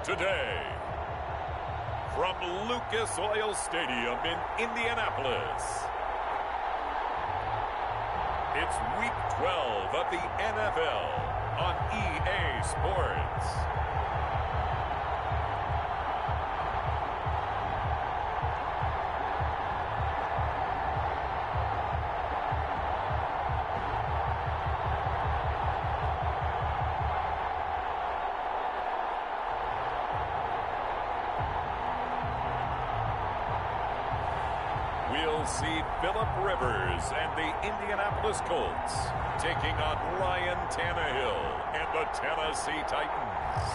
today. From Lucas Oil Stadium in Indianapolis, it's Week 12 of the NFL on EA Sports. We'll see Phillip Rivers and the Indianapolis Colts taking on Ryan Tannehill and the Tennessee Titans.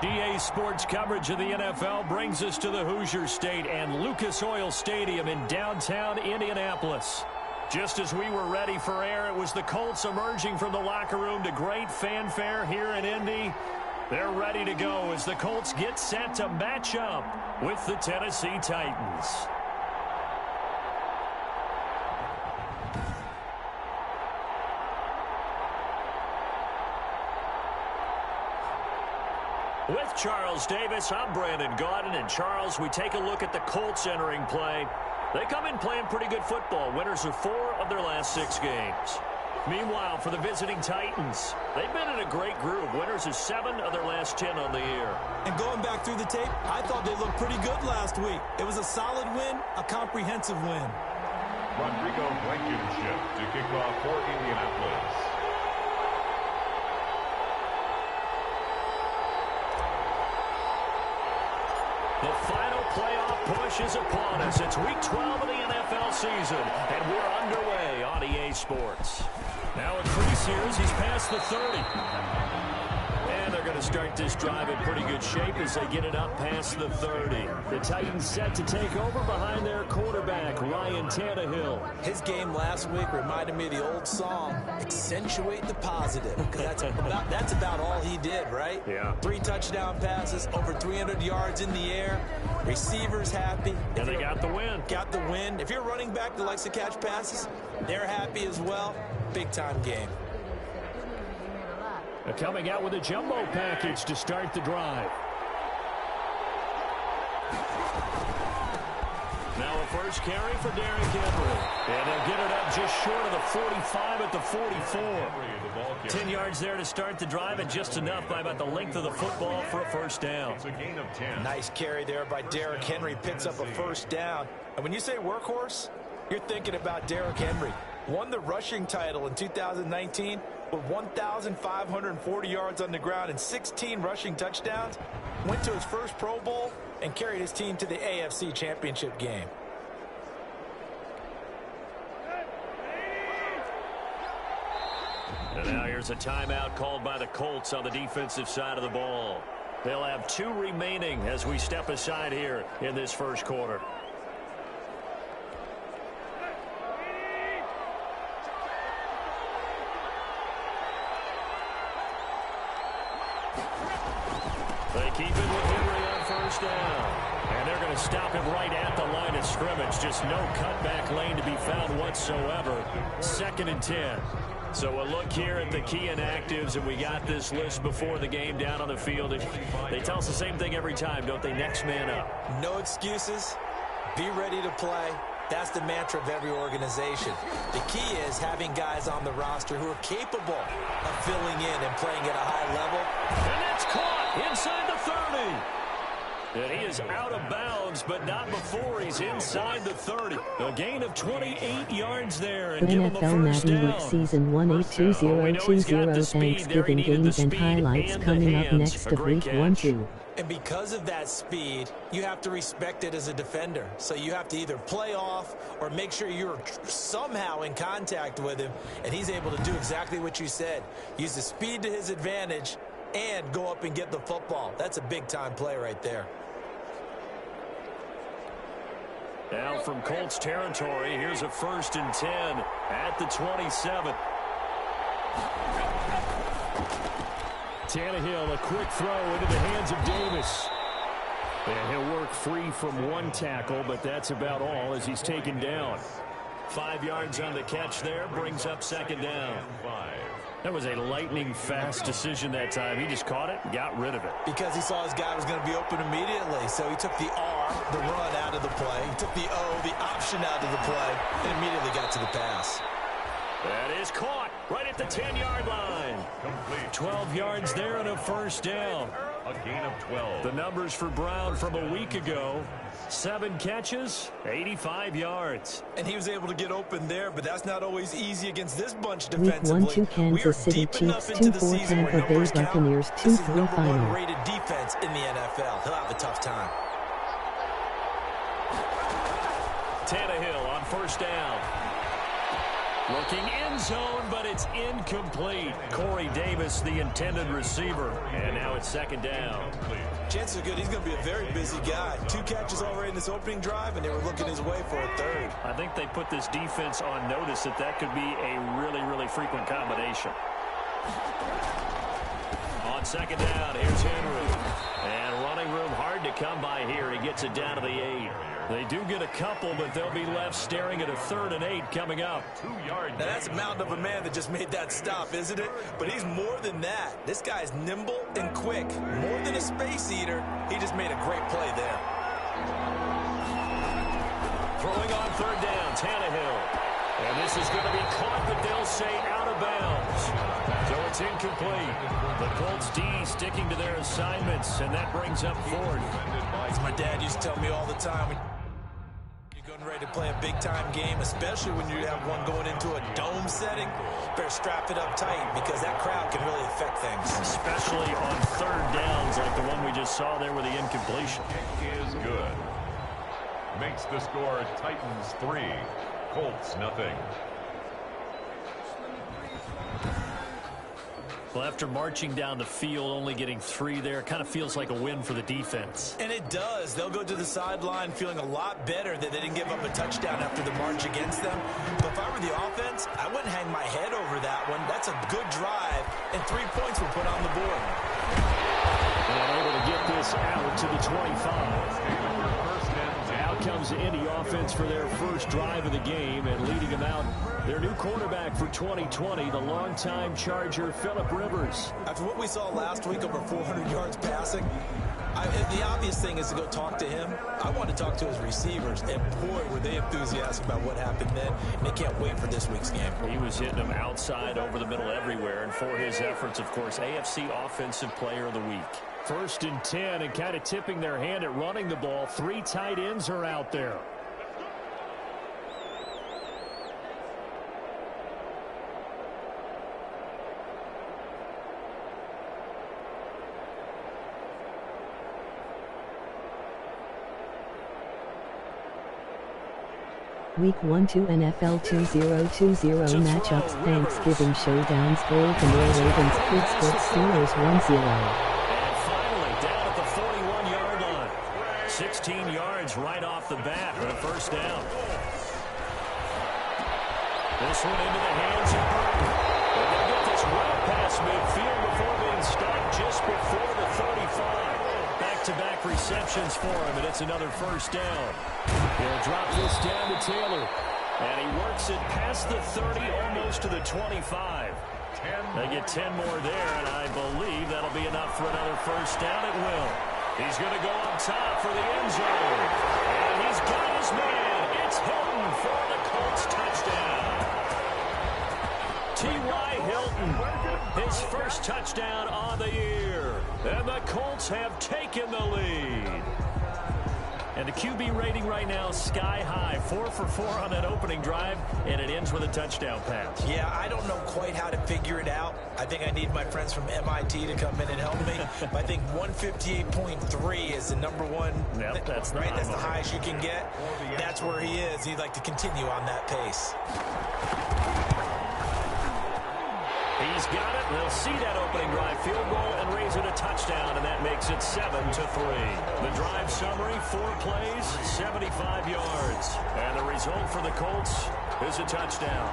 EA Sports coverage of the NFL brings us to the Hoosier State and Lucas Oil Stadium in downtown Indianapolis. Just as we were ready for air, it was the Colts emerging from the locker room to great fanfare here in Indy. They're ready to go as the Colts get set to match up with the Tennessee Titans. With Charles Davis, I'm Brandon Gaudin. And Charles, we take a look at the Colts entering play. They come in playing pretty good football. Winners of 4 of their last 6 games. Meanwhile, for the visiting Titans, they've been in a great groove. Winners of 7 of their last 10 on the year. And going back through the tape, I thought they looked pretty good last week. It was a solid win, a comprehensive win. Rodrigo Blankenship to kick off for Indianapolis. The final playoff push is upon us. It's Week 12 of the NFL season, and we're underway on EA Sports. Now a crease here as he's past the 30. And they're going to start this drive in pretty good shape as they get it up past the 30. The Titans set to take over behind their quarterback, Ryan Tannehill. His game last week reminded me of the old song, Accentuate the Positive, because that's about all he did, right? Yeah. 3 touchdown passes, over 300 yards in the air, receivers happy. And they got the win. Got the win. If you're a running back that likes to catch passes, they're happy as well. Big-time game. Coming out with a jumbo package to start the drive. Now a first carry for Derrick Henry. And they'll get it up just short of the 45 at the 44. 10 yards there to start the drive, and just enough by about the length of the football for a first down. It's a gain of 10. Nice carry there by Derrick Henry. Picks up a first down. And when you say workhorse, you're thinking about Derrick Henry. Won the rushing title in 2019 with 1,540 yards on the ground and 16 rushing touchdowns. Went to his first Pro Bowl and carried his team to the AFC Championship game. And now here's a timeout called by the Colts on the defensive side of the ball. They'll have 2 remaining as we step aside here in this first quarter. They keep it with Henry on first down. And they're going to stop him right at the line of scrimmage. Just no cutback lane to be found whatsoever. 2nd and 10. So a look here at the key inactives, and we got this list before the game down on the field. And they tell us the same thing every time, don't they? Next man up. No excuses. Be ready to play. That's the mantra of every organization. The key is having guys on the roster who are capable of filling in and playing at a high level. And that's caught inside the 30. And he is out of bounds, but not before he's inside the 30. A gain of 28 yards there. And NFL Madden Week Season 182020 Thanksgiving games and highlights coming up next of Week 1-2. And because of that speed, you have to respect it as a defender. So you have to either play off or make sure you're somehow in contact with him. And he's able to do exactly what you said. Use the speed to his advantage and go up and get the football. That's a big-time play right there. Now from Colts territory, here's a 1st and 10 at the 27. Tannehill, a quick throw into the hands of Davis. And he'll work free from 1 tackle, but that's about all as he's taken down. 5 yards on the catch there, brings up second down. That was a lightning-fast decision that time. He just caught it and got rid of it. Because he saw his guy was going to be open immediately. So he took the R, the run, out of the play. He took the O, the option, out of the play, and immediately got to the pass. That is caught right at the 10-yard line. 12 yards there and a first down. A gain of 12. The numbers for Brown from a week ago. 7 catches, 85 yards. And he was able to get open there, but that's not always easy against this bunch Week defensively. 1 2 Kansas City Chiefs 2-4 Tampa Bay Buccaneers 2-3 final. Rated defense in the NFL. He'll have a tough time. Tannehill on first down. Looking end zone, but it's incomplete. Corey Davis, the intended receiver. And now it's second down. Chances are good he's going to be a very busy guy. 2 catches already in this opening drive, and they were looking his way for a third. I think they put this defense on notice that could be a really, really frequent combination. On second down, here's Henry. And running room hard to come by here. He gets it down to the 8. They do get a couple, but they'll be left staring at a 3rd and 8 coming up. 2 yards. Now, that's a mountain of a man that just made that stop, isn't it? But he's more than that. This guy's nimble and quick. More than a space eater, he just made a great play there. Throwing on 3rd down, Tannehill. And this is going to be caught, but they'll say out of bounds. So it's incomplete. The Colts D sticking to their assignments, and that brings up 4th. As my dad used to tell me all the time, ready to play a big-time game, especially when you have one going into a dome setting. Better strap it up tight because that crowd can really affect things. Especially on 3rd downs like the one we just saw there with the incompletion. Is good. Makes the score Titans 3, Colts 0. Well, after marching down the field, only getting 3 there, kind of feels like a win for the defense. And it does. They'll go to the sideline feeling a lot better that they didn't give up a touchdown after the march against them. But if I were the offense, I wouldn't hang my head over that one. That's a good drive, and 3 points were put on the board. And able to get this out to the 25. Out comes the Indy offense for their first drive of the game, and leading them out, their new quarterback for 2020, the longtime Charger, Phillip Rivers. After what we saw last week, over 400 yards passing, the obvious thing is to go talk to him. I want to talk to his receivers, and boy, were they enthusiastic about what happened then, and they can't wait for this week's game. He was hitting them outside, over the middle, everywhere, and for his efforts, of course, AFC Offensive Player of the Week. 1st and 10, and kind of tipping their hand at running the ball. 3 tight ends are out there. Week 1 2 NFL 2020 matchups Thanksgiving Showdowns Baltimore Ravens Pittsburgh Steelers 1-0. And finally down at the 41-yard line. 16 yards right off the bat for the first down. This one into the hands of Burton. They're going to get this right past midfield before being stopped just before the 35. Back-to-back receptions for him, and it's another first down. He'll drop this down to Taylor. And he works it past the 30, almost to the 25. They get 10 more there, and I believe that'll be enough for another first down. It will. He's going to go up top for the end zone. And he's got his man. It's Hilton for the Colts touchdown. T.Y. Hilton, his first touchdown on the year. And the Colts have taken the lead. And the QB rating right now, sky high. 4 for 4 on that opening drive, and it ends with a touchdown pass. Yeah, I don't know quite how to figure it out. I think I need my friends from MIT to come in and help me. But I think 158.3 is the number one. Yep, that's right. That's the highest you can get. That's where he is. He'd like to continue on that pace. He's got it. They'll see that opening drive field goal and raise it a touchdown, and that makes it 7-3. The drive summary, 4 plays, 75 yards. And the result for the Colts is a touchdown.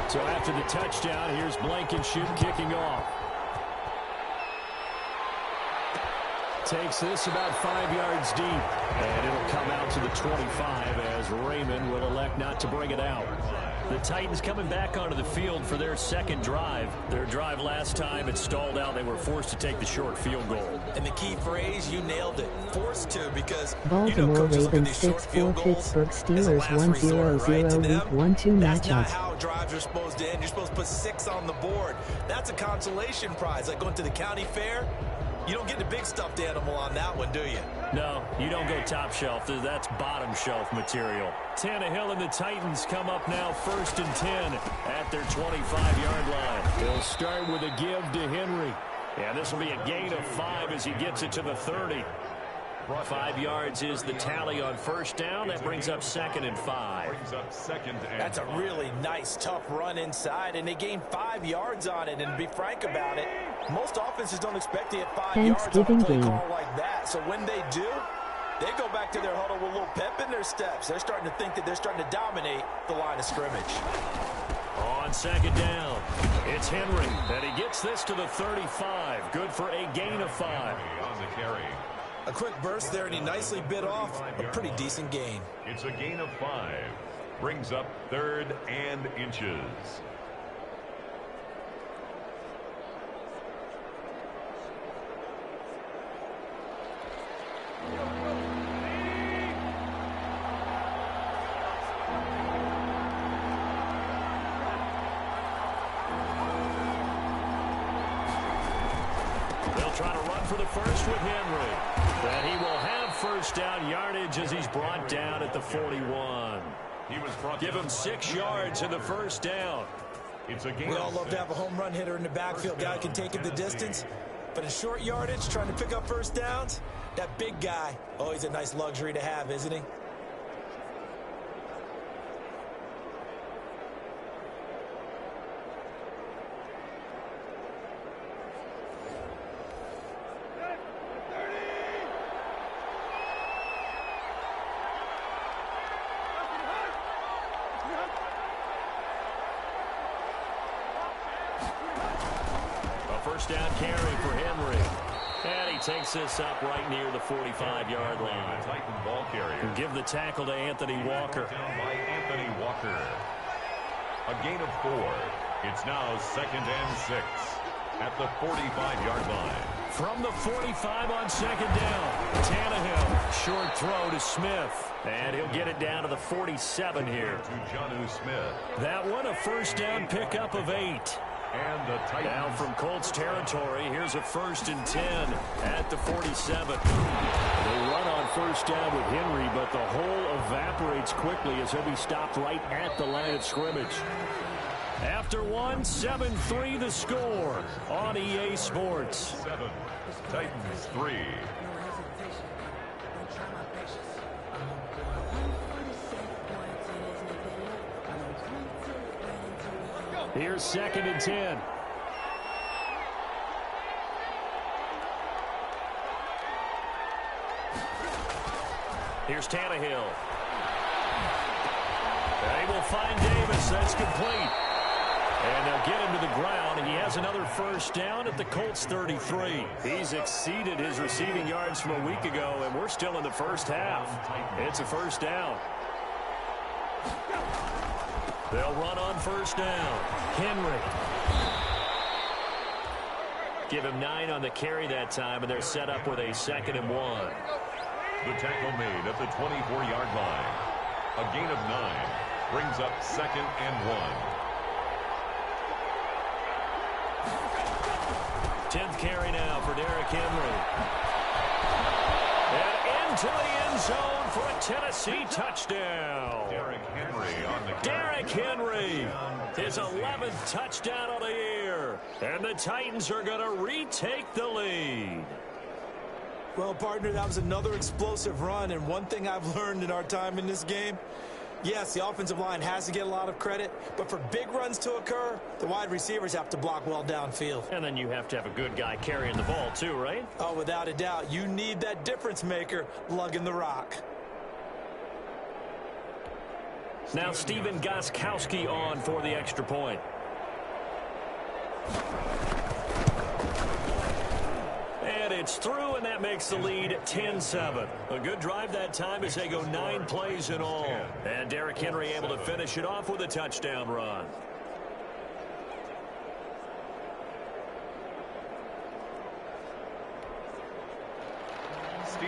So after the touchdown, here's Blankenship kicking off. Takes this about 5 yards deep. And it'll come out to the 25 as Raymond will elect not to bring it out. The Titans coming back onto the field for their second drive. Their drive last time, it stalled out. They were forced to take the short field goal. And the key phrase, you nailed it. Forced to, because Baltimore Ravens 6-4 Pittsburgh Steelers 1-0-0 Week 1-2 That's not matchup. how drives are supposed to end. You're supposed to put 6 on the board. That's a consolation prize. Like going to the county fair, you don't get the big stuffed animal on that one, do you? No, you don't go top shelf. That's bottom shelf material. Tannehill and the Titans come up now 1st and 10 at their 25-yard line. They'll start with a give to Henry. Yeah, this will be a gain of 5 as he gets it to the 30. 5 yards is the tally on 1st down. That brings up 2nd and 5. That's a really nice, tough run inside, and they gained 5 yards on it. And to be frank about it, most offenses don't expect to hit 5 yards on a play call like that. So when they do, they go back to their huddle with a little pep in their steps. They're starting to think that they're starting to dominate the line of scrimmage. On 2nd down, it's Henry, and he gets this to the 35. Good for a gain of 5. On the carry. A quick burst there, and he nicely bit off a pretty decent gain. It's a gain of 5. Brings up 3rd and inches. They'll try to run for the first with Henry. And he will have 1st down yardage as he's brought down at the 41. Give him 6 yards in the 1st down. We all love to have a home run hitter in the backfield. Guy can take it the distance. But in short yardage, trying to pick up 1st downs, that big guy, oh, he's a nice luxury to have, isn't he? Down carry for Henry. And he takes this up right near the 45-yard line. Titan ball carrier. Give the tackle to Anthony Walker. Down by Anthony Walker. A gain of 4. It's now 2nd and 6 at the 45-yard line. From the 45 on 2nd down, Tannehill. Short throw to Smith. And he'll get it down to the 47 here. To Jonnu Smith. That one a 1st down pickup of 8. And the Titans. Down from Colts territory, here's a 1st and 10 at the 47. They run on 1st down with Henry, but the hole evaporates quickly as he'll be stopped right at the line of scrimmage. After 1, 7-3 the score on EA Sports. 7, Titans 3. Here's 2nd and 10. Here's Tannehill. They will find Davis. That's complete. And they'll get him to the ground, and he has another 1st down at the Colts 33. He's exceeded his receiving yards from a week ago, and we're still in the 1st half. It's a 1st down. They'll run on 1st down. Henry. Give him 9 on the carry that time, and they're set up with a 2nd and 1. The tackle made at the 24-yard line. A gain of 9 brings up 2nd and 1. 10th carry now for Derrick Henry. And into the end zone for a Tennessee touchdown. Derrick Henry on the Derrick Henry, his 11th touchdown of the year. And the Titans are going to retake the lead. Well, partner, that was another explosive run, and one thing I've learned in our time in this game, yes, the offensive line has to get a lot of credit, but for big runs to occur, the wide receivers have to block well downfield. And then you have to have a good guy carrying the ball too, right? Oh, without a doubt. You need that difference maker lugging the rock. Now Steven Gostkowski on for the extra point. And it's through, and that makes the lead 10-7. A good drive that time as they go 9 plays in all. And Derrick Henry able to finish it off with a touchdown run.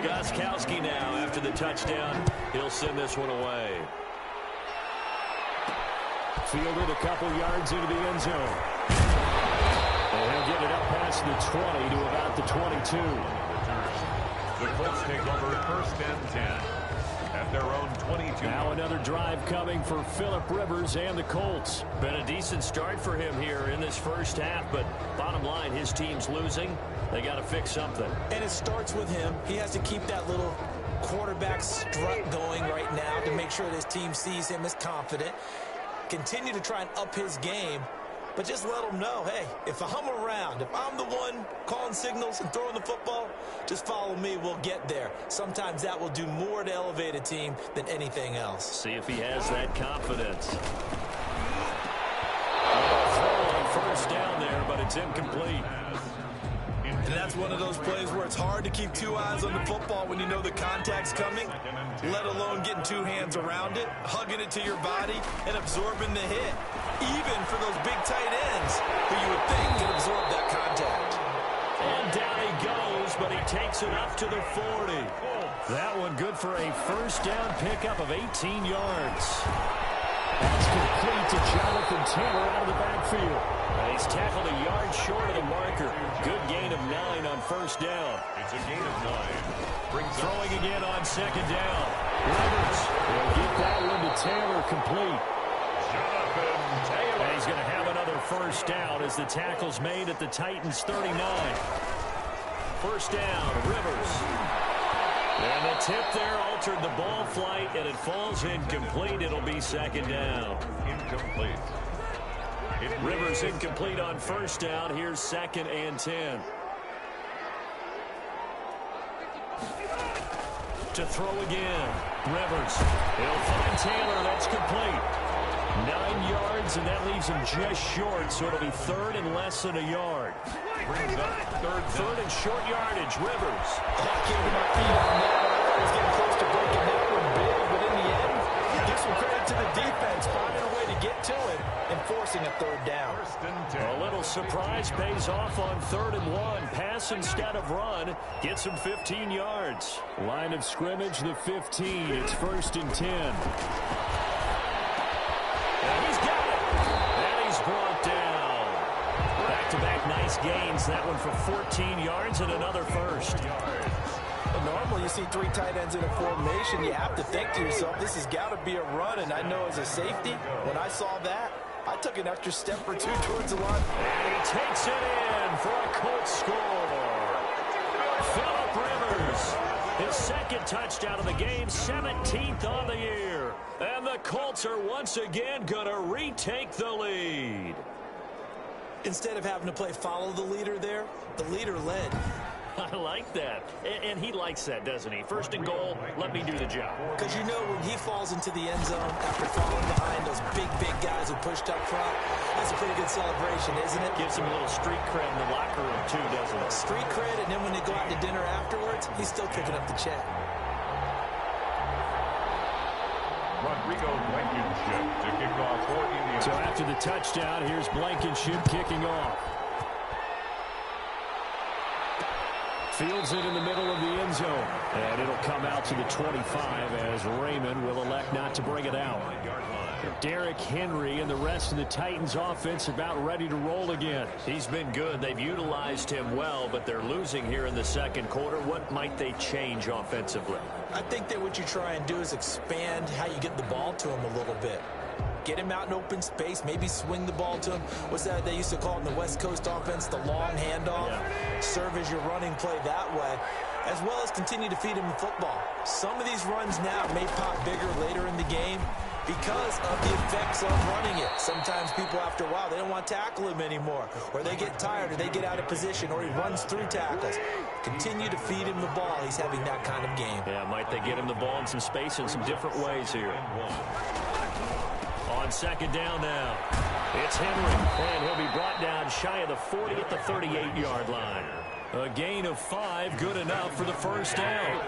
Gostkowski now after the touchdown. He'll send this one away. Fielded a couple yards into the end zone. And he'll get it up past the 20 to about the 22. The Colts take over 1st and 10 at their own 22. Now another drive coming for Phillip Rivers and the Colts. Been a decent start for him here in this first half, but bottom line, his team's losing. They got to fix something. And it starts with him. He has to keep that little quarterback strut going right now to make sure that his team sees him as confident. Continue to try and up his game, but just let him know, hey, if I'm around, if I'm the one calling signals and throwing the football, just follow me, we'll get there. Sometimes that will do more to elevate a team than anything else. See if he has that confidence. Throw on 1st down there, but it's incomplete. And that's one of those plays where it's hard to keep 2 eyes on the football when you know the contact's coming, let alone getting 2 hands around it, hugging it to your body, and absorbing the hit. Even for those big tight ends who you would think could absorb that contact. And down he goes, but he takes it up to the 40. That one good for a 1st down pickup of 18 yards. That's complete to Jonathan Taylor out of the backfield. He's tackled a yard short of the marker. Good gain of 9 on 1st down. It's a gain of 9. Throwing again on 2nd down. Rivers will get that one to Taylor complete. And he's going to have another 1st down as the tackle's made at the Titans' 39. 1st down, Rivers. And the tip there altered the ball flight, and it falls incomplete. It'll be 2nd down. Incomplete. Rivers incomplete on 1st down. Here's 2nd and 10. To throw again. Rivers. He'll find Taylor. That's complete. 9 yards, and that leaves him just short, so it'll be 3rd and less than a yard. Brings up 3rd and short yardage. Rivers. I came to my feet on that. I was getting close to breaking that one big, but in the end, give some credit to the defense, finding a way to get to it and forcing a 3rd down. A little surprise pays off on 3rd and 1. Pass instead of run. Gets him 15 yards. Line of scrimmage, the 15. It's 1st and 10. And he's got it. And he's brought down. Back-to-back nice gains. That one for 14 yards and another 1st. Normally you see 3 tight ends in a formation, you have to think to yourself, this has got to be a run, and I know as a safety, when I saw that, I took an extra step or 2 towards the line. And he takes it in for a Colts score. Phillip Rivers, his 2nd touchdown of the game, 17th on the year. And the Colts are once again going to retake the lead. Instead of having to play follow the leader there, the leader led. I like that. And he likes that, doesn't he? 1st and goal, let me do the job. Because you know when he falls into the end zone after falling behind those big guys who pushed up front, that's a pretty good celebration, isn't it? Gives him a little street cred in the locker room, too, doesn't it? Street cred, and then when they go out to dinner afterwards, he's still picking up the check. Rodrigo Blankenship to kick off for Indiana. So after the touchdown, here's Blankenship kicking off. Fields it in the middle of the end zone. And it'll come out to the 25 as Raymond will elect not to bring it out. Derrick Henry and the rest of the Titans offense about ready to roll again. He's been good. They've utilized him well, but they're losing here in the 2nd quarter. What might they change offensively? I think that what you try and do is expand how you get the ball to him a little bit. Get him out in open space, maybe swing the ball to him. What's that they used to call in the West Coast offense, the long handoff? Yeah. Serve as your running play that way, as well as continue to feed him the football. Some of these runs now may pop bigger later in the game because of the effects of running it. Sometimes people, after a while, they don't want to tackle him anymore, or they get tired, or they get out of position, or he runs through tackles. Continue to feed him the ball. He's having that kind of game. Yeah, might they get him the ball in some space in some different ways here. on second down now. It's Henry, and he'll be brought down shy of the 40 at the 38-yard line. A gain of 5, good enough for the first down.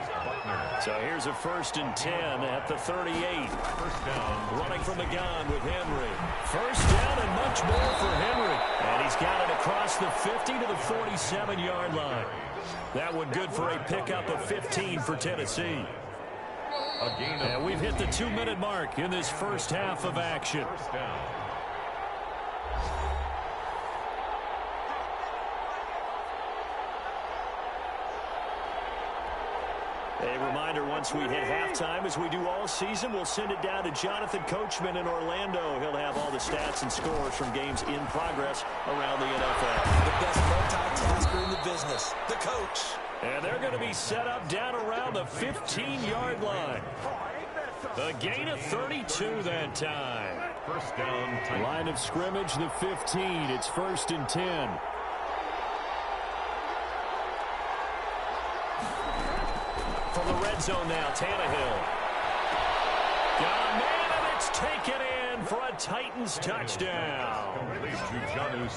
So here's a 1st and 10 at the 38. First down. Running from the gun with Henry. First down and much more for Henry. And he's got it across the 50 to the 47-yard line. That one good for a pickup of 15 for Tennessee. And we've hit the 2-minute mark in this first half of action. First down. A reminder, once we hit halftime, as we do all season, we'll send it down to Jonathan Coachman in Orlando. He'll have all the stats and scores from games in progress around the NFL. The best multitasker in the business, the coach. And they're going to be set up down around the 15-yard line. The gain of 32 that time. First down. Line of scrimmage, the 15. It's 1st and 10. From the red zone now, Tannehill. Got a man, and it's taken in for a Titans touchdown.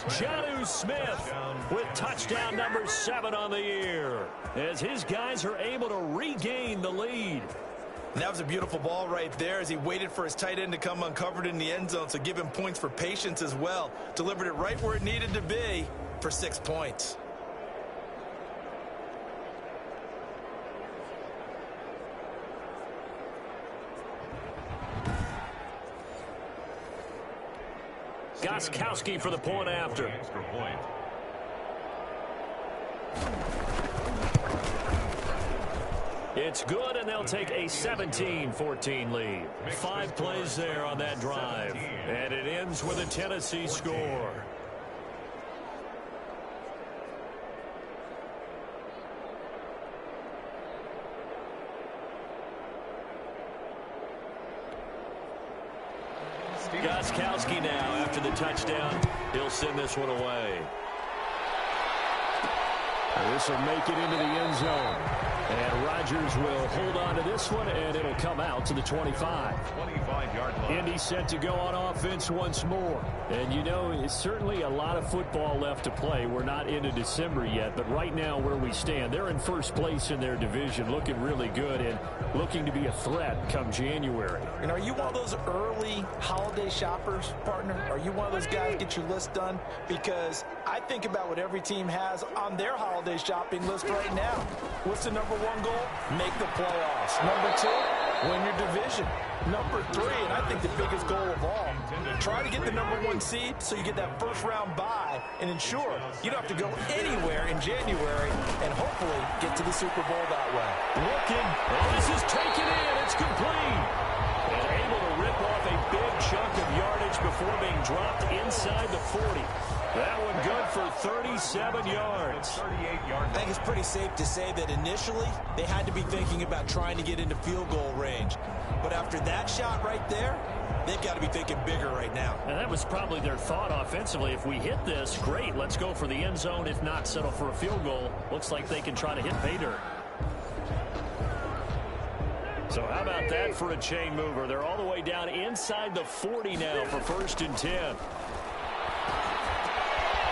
Jonnu Smith with touchdown number 7 on the year, as his guys are able to regain the lead. And that was a beautiful ball right there as he waited for his tight end to come uncovered in the end zone, so give him points for patience as well. Delivered it right where it needed to be for 6 points. Gostkowski for the point after. Extra point. It's good, and they'll take a 17-14 lead. 5 plays there on that drive. And it ends with a Tennessee score. Gostkowski now, after the touchdown, he'll send this one away. This will make it into the end zone. And Rodgers will hold on to this one, and it'll come out to the 25. 25-yard line. Indy set to go on offense once more. And, you know, it's certainly a lot of football left to play. We're not into December yet, but right now where we stand, they're in first place in their division, looking really good and looking to be a threat come January. And are you one of those early holiday shoppers, partner? Are you one of those guys get your list done? Because I think about what every team has on their holiday shopping list right now. What's the number 1 goal? Make the playoffs. Number 2, win your division. Number 3, and I think the biggest goal of all, try to get the number 1 seed so you get that first-round bye and ensure you don't have to go anywhere in January and hopefully get to the Super Bowl that way. Looking, and this is taken in. It's complete. And able to rip off a big chunk of yardage before being dropped inside the 40. That one good for 37 yards. I think it's pretty safe to say that initially they had to be thinking about trying to get into field goal range. But after that shot right there, they've got to be thinking bigger right now. And that was probably their thought offensively. If we hit this, great, let's go for the end zone. If not, settle for a field goal. Looks like they can try to hit pay dirt. So how about that for a chain mover? They're all the way down inside the 40 now for 1st and 10.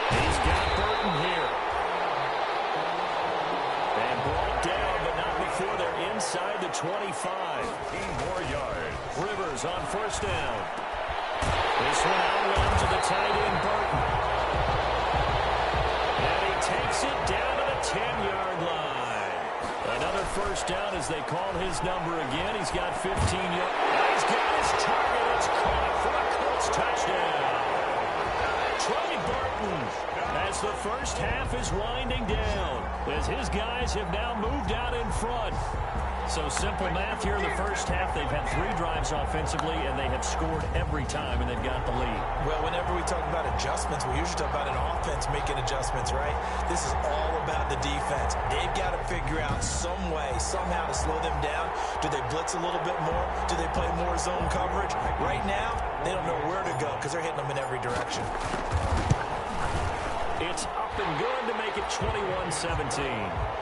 He's got Burton here. And brought down, but not before they're inside the 25. 15 more yards. Rivers on 1st down. This one out to the tight end, Burton. And he takes it down to the 10-yard line. Another 1st down as they call his number again. He's got 15 yards. He's got his target. It's caught for a Colts touchdown. Trey Burton, as the first half is winding down, as his guys have now moved out in front. So simple math here in the first half. They've had 3 drives offensively, and they have scored every time, and they've got the lead. Well, whenever we talk about adjustments, we usually talk about an offense making adjustments, right? This is all about the defense. They've got to figure out some way, somehow to slow them down. Do they blitz a little bit more? Do they play more zone coverage? Right now, they don't know where to go because they're hitting them in every direction. It's up and good to make it 21-17.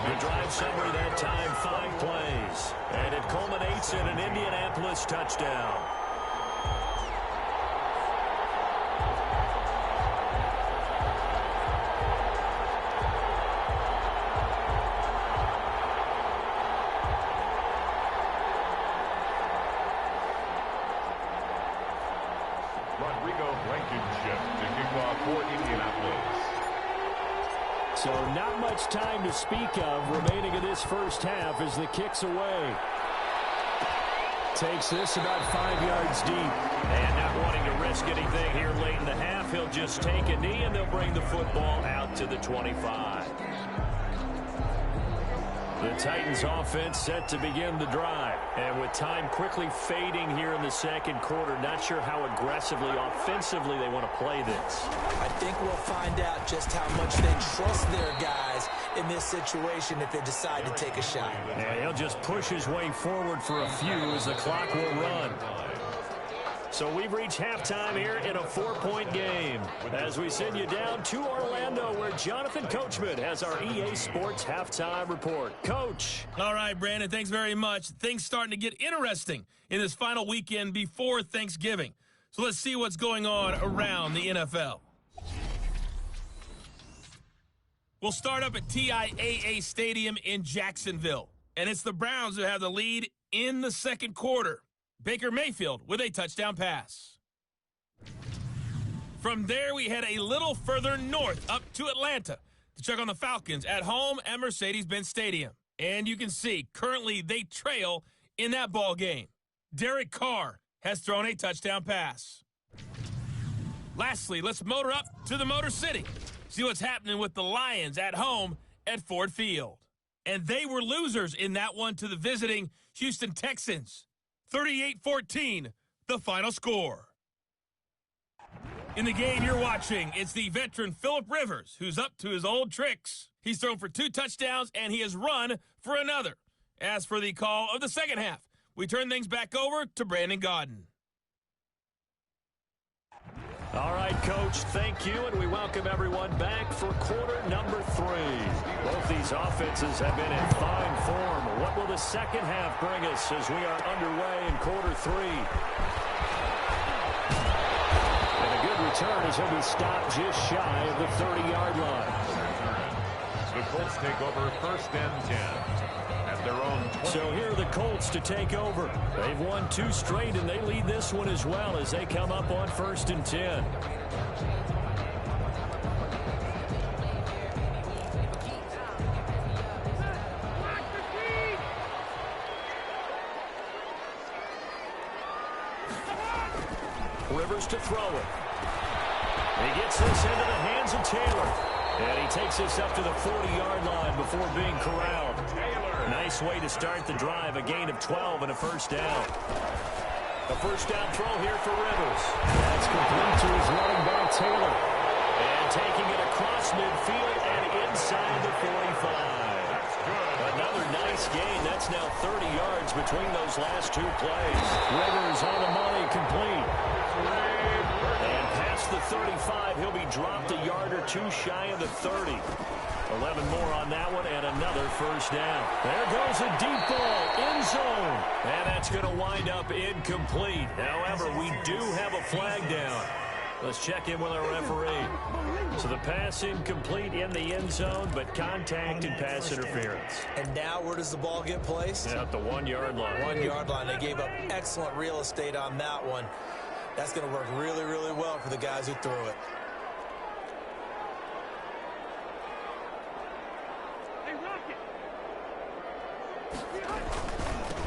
The drive summary that time, 5 plays. And it culminates in an Indianapolis touchdown. So not much time to speak of remaining in this first half as the kick's away. Takes this about 5 yards deep. And not wanting to risk anything here late in the half, he'll just take a knee and they'll bring the football out to the 25. The Titans offense set to begin the drive. And with time quickly fading here in the second quarter, not sure how aggressively, offensively they want to play this. I think we'll find out just how much they trust their guys in this situation if they decide to take a shot. And he'll just push his way forward for a few as the clock will run. So we've reached halftime here in a 4-point game as we send you down to Orlando where Jonathan Coachman has our EA Sports halftime report. Coach. All right, Brandon, thanks very much. Things starting to get interesting in this final weekend before Thanksgiving. So let's see what's going on around the NFL. We'll start up at TIAA Stadium in Jacksonville. And it's the Browns who have the lead in the second quarter. Baker Mayfield with a touchdown pass. From there, we head a little further north up to Atlanta to check on the Falcons at home at Mercedes-Benz Stadium. And you can see, currently they trail in that ball game. Derek Carr has thrown a touchdown pass. Lastly, let's motor up to the Motor City. See what's happening with the Lions at home at Ford Field. And they were losers in that one to the visiting Houston Texans. 38-14, the final score. In the game you're watching, it's the veteran Phillip Rivers, who's up to his old tricks. He's thrown for 2 touchdowns, and he has run for another. As for the call of the second half, we turn things back over to Brandon Gaudin. All right, Coach, thank you, and we welcome everyone back for quarter number 3. Both these offenses have been in fine form. What will the second half bring us as we are underway in quarter 3? And a good return as he'll be stopped just shy of the 30-yard line. The Colts take over first and 10 at their own 20. So here are the Colts to take over. They've won 2 straight, and they lead this one as well as they come up on first and 10. Rivers to throw it. He gets this into the hands of Taylor. And he takes this up to the 40-yard line before being corralled. Nice way to start the drive, a gain of 12 and a first down. A first down throw here for Rivers. That's complete to his running back, Taylor. And taking it across midfield and inside the 45. Another nice gain. That's now 30 yards between those last 2 plays. Rivers on the money, complete. And past the 35, he'll be dropped a yard or 2 shy of the 30. 11 more on that one and another first down. There goes a deep ball, end zone. And that's going to wind up incomplete. However, we do have a flag down. Let's check in with our referee. So the pass incomplete in the end zone, but contact and pass interference. And now where does the ball get placed? At the 1-yard line. 1-yard line. They gave up excellent real estate on that one. That's going to work really, really well for the guys who threw it.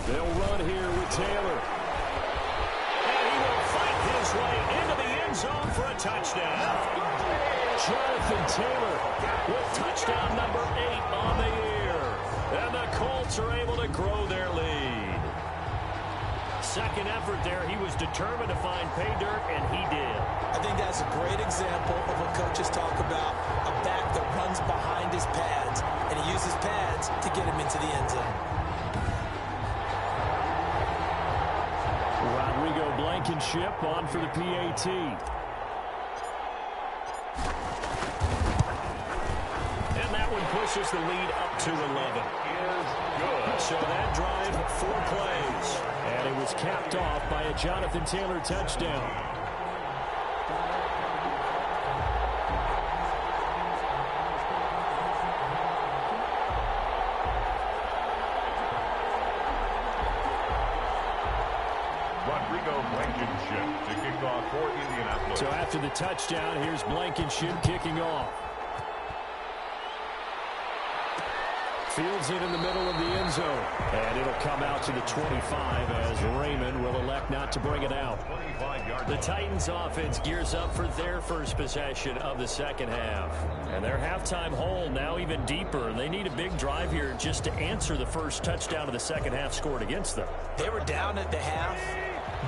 They'll run here with Taylor. And he will fight his way into the end zone for a touchdown. Jonathan Taylor with touchdown number 8 on the year. And the Colts are able to grow their lead. Second effort there, he was determined to find pay dirt, and he did. I think that's a great example of what coaches talk about, a back that runs behind his pads, and he uses pads to get him into the end zone. Rodrigo Blankenship on for the PAT. And that one pushes the lead up to 11. So that drive, 4 plays. And it was capped off by a Jonathan Taylor touchdown. Rodrigo Blankenship to kick off for Indianapolis. So after the touchdown, here's Blankenship kicking off. Fields it in the middle of the end zone. And it'll come out to the 25 as Raymond will elect not to bring it out. The Titans offense gears up for their first possession of the second half. And their halftime hole now even deeper. They need a big drive here just to answer the first touchdown of the second half scored against them. They were down at the half.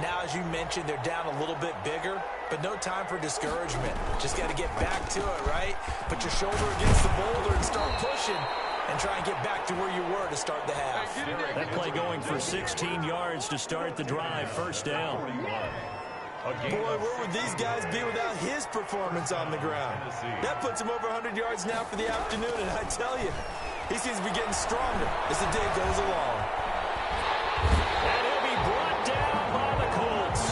Now, as you mentioned, they're down a little bit bigger, but no time for discouragement. Just got to get back to it, right? Put your shoulder against the boulder and start pushing and try and get back to where you were to start the half. That play going for 16 yards to start the drive, first down. Boy, where would these guys be without his performance on the ground? That puts him over 100 yards now for the afternoon, and I tell you, he seems to be getting stronger as the day goes along. And he'll be brought down by the Colts.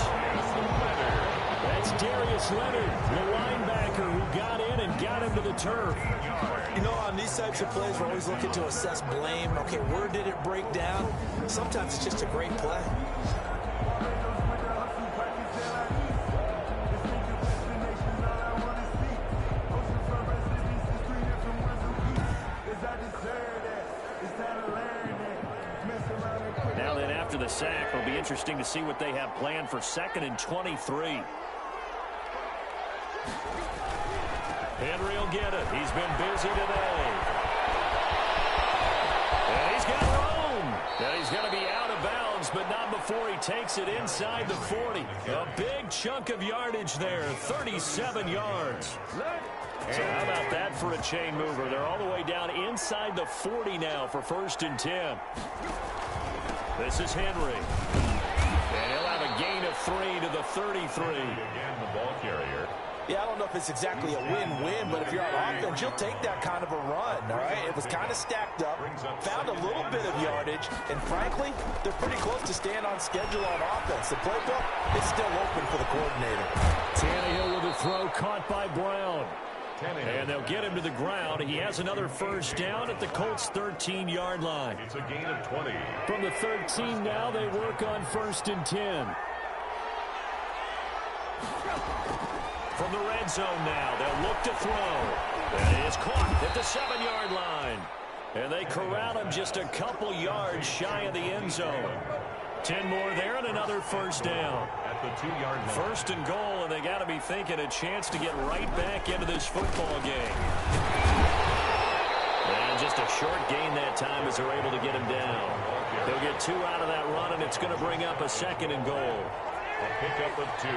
That's Darius Leonard, the linebacker who got in and got him to the turf. You know, on these types of plays, we're always looking to assess blame. Okay, where did it break down? Sometimes it's just a great play. Now then, after the sack, it'll be interesting to see what they have planned for 2nd and 23. Henry will get it. He's been busy today. And he's got room. And he's going to be out of bounds, but not before he takes it inside the 40. A big chunk of yardage there, 37 yards. So how about that for a chain mover? They're all the way down inside the 40 now for 1st and 10. This is Henry. And he'll have a gain of 3 to the 33. Again, the ball carrier. Yeah, I don't know if it's exactly a win-win, but if you're on offense, you'll take that kind of a run, all right? It was kind of stacked up, found a little bit of yardage, and frankly, they're pretty close to staying on schedule on offense. The playbook is still open for the coordinator. Tannehill with a throw caught by Brown. And they'll get him to the ground. He has another first down at the Colts' 13-yard line. It's a gain of 20. From the 13 now, they work on 1st and 10. From the red zone now, they'll look to throw. And it is caught at the 7-yard line. And they corral him just a couple yards shy of the end zone. 10 more there and another first down. At the 2-yard line. 1st and goal, and they got to be thinking a chance to get right back into this football game. And just a short gain that time as they're able to get him down. They'll get 2 out of that run, and it's going to bring up a 2nd and goal. A pickup of 2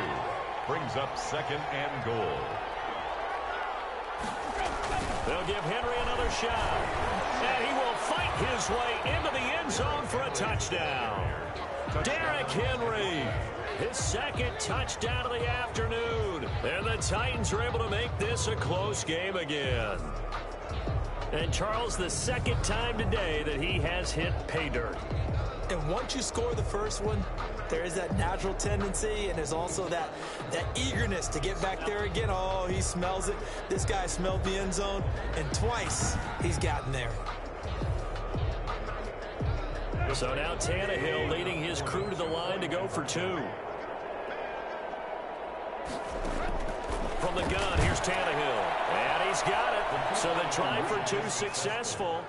brings up 2nd and goal. They'll give Henry another shot. And he will fight his way into the end zone for a touchdown. Derrick Henry, his 2nd touchdown of the afternoon. And the Titans are able to make this a close game again. And Charles, the 2nd time today that he has hit pay dirt. And once you score the first one, there is that natural tendency, and there's also that eagerness to get back there again. Oh, he smells it. This guy smelled the end zone, and twice he's gotten there. So now Tannehill leading his crew to the line to go for 2. From the gun, here's Tannehill. And he's got it. So the try for 2 successful.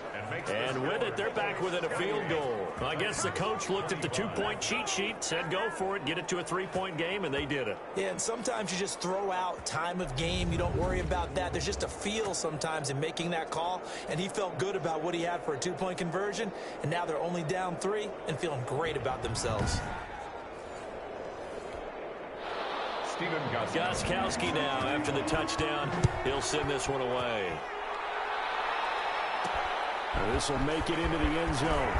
And with it, they're back within a field goal. I guess the coach looked at the 2-point cheat sheet, said go for it, get it to a 3-point game, and they did it. Yeah, and sometimes you just throw out time of game. You don't worry about that. There's just a feel sometimes in making that call, and he felt good about what he had for a 2-point conversion, and now they're only down 3 and feeling great about themselves. Gostkowski now after the touchdown. He'll send this one away. This will make it into the end zone.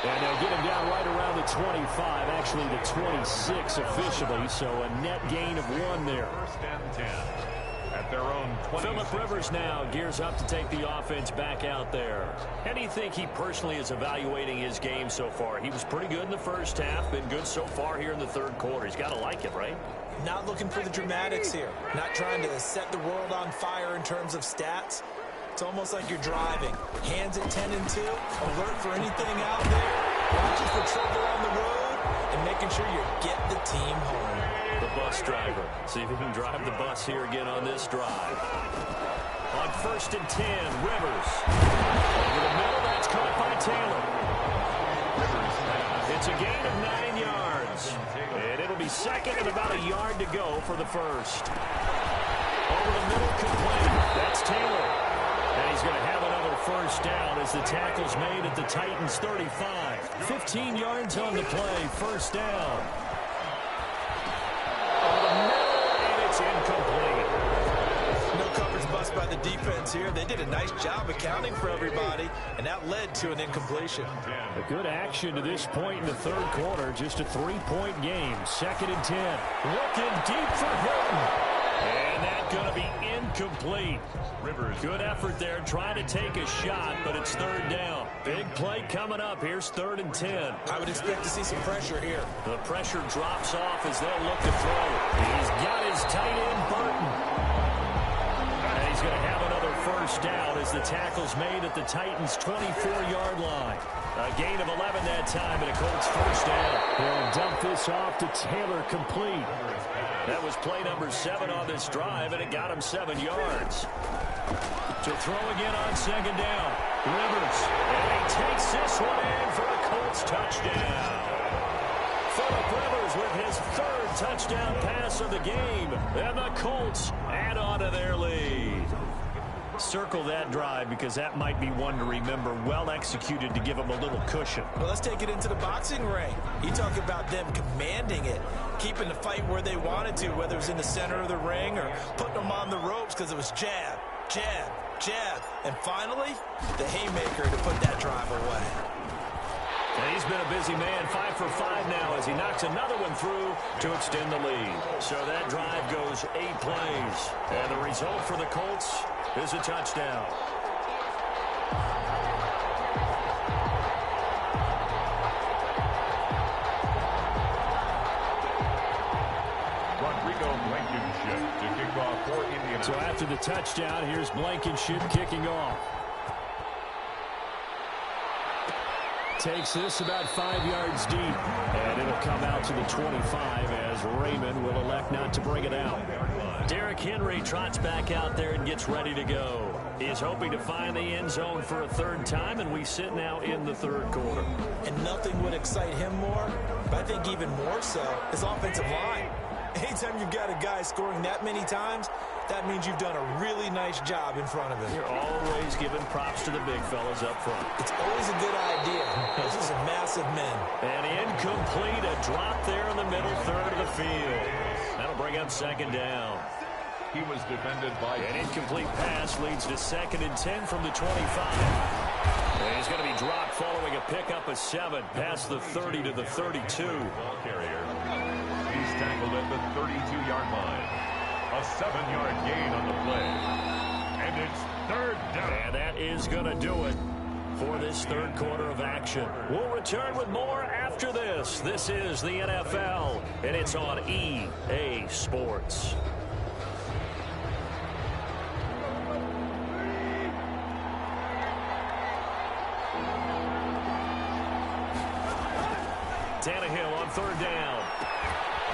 And they'll get him down right around the 25, actually the 26 officially, so a net gain of 1 there. 1st and 10 at their own 20. Phillip Rivers now gears up to take the offense back out there. How do you think he personally is evaluating his game so far? He was pretty good in the first half, been good so far here in the 3rd quarter. He's got to like it, right? Not looking for the dramatics here. Not trying to set the world on fire in terms of stats. It's almost like you're driving. Hands at 10 and 2. Alert for anything out there. Watching for trouble on the road. and making sure you get the team home. The bus driver. See if he can drive the bus here again on this drive. On 1st and 10, Rivers. Over the middle, that's caught by Taylor. It's a gain of 9 yards. And it'll be second and about a yard to go for the first. Over the middle, complete. That's Taylor. And he's going to have another first down as the tackle's made at the Titans' 35. 15 yards on the play, first down. Over the middle, and it's incomplete. No coverage bust by the defense here. They did a nice job accounting for everybody, and that led to an incompletion. A good action to this point in the third quarter. Just a 3-point game. 2nd and 10. Looking deep for Hilton. And that's going to be incomplete. Rivers. Good effort there, trying to take a shot, but it's third down. Big play coming up. Here's 3rd and 10. I would expect to see some pressure here. The pressure drops off as they'll look to throw. He's got his tight end, Burton. And he's going to have another first down as the tackle's made at the Titans' 24-yard line. A gain of 11 that time, and a Colts first down. He'll dump this off to Taylor, complete. That was play number 7 on this drive, and it got him 7 yards. To throw again on 2nd down. Rivers. And he takes this one in for a Colts touchdown. Phillip Rivers with his 3rd touchdown pass of the game. And the Colts add on to their lead. Circle that drive because that might be one to remember. Well executed to give them a little cushion. Well, let's take it into the boxing ring. You talk about them commanding it, keeping the fight where they wanted to, whether it was in the center of the ring or putting them on the ropes because it was jab, jab, jab. And finally, the haymaker to put that drive away. And he's been a busy man, 5 for 5 now as he knocks another one through to extend the lead. So that drive goes 8 plays. And the result for the Colts is a touchdown. Blankenship to kick off for Indianapolis. So after the touchdown, here's Blankenship kicking off. Takes this about 5 yards deep. And it'll come out to the 25 as Raymond will elect not to bring it out. Derrick Henry trots back out there and gets ready to go. He's hoping to find the end zone for a 3rd time, and we sit now in the 3rd quarter. And nothing would excite him more, but I think even more so, his offensive line. Anytime you've got a guy scoring that many times, that means you've done a really nice job in front of him. You're always giving props to the big fellas up front. It's always a good idea. Those are some massive men. And incomplete, a drop there in the middle 3rd of the field. That'll bring up 2nd down. He was defended by an incomplete pass leads to 2nd and 10 from the 25. And he's going to be dropped following a pickup of 7 past the 30 to the 32. Ball carrier. He's tackled at the 32-yard line. A 7-yard gain on the play. And it's 3rd down. And that is going to do it for this 3rd quarter of action. We'll return with more after this. This is the NFL, and it's on EA Sports. Tannehill on 3rd down.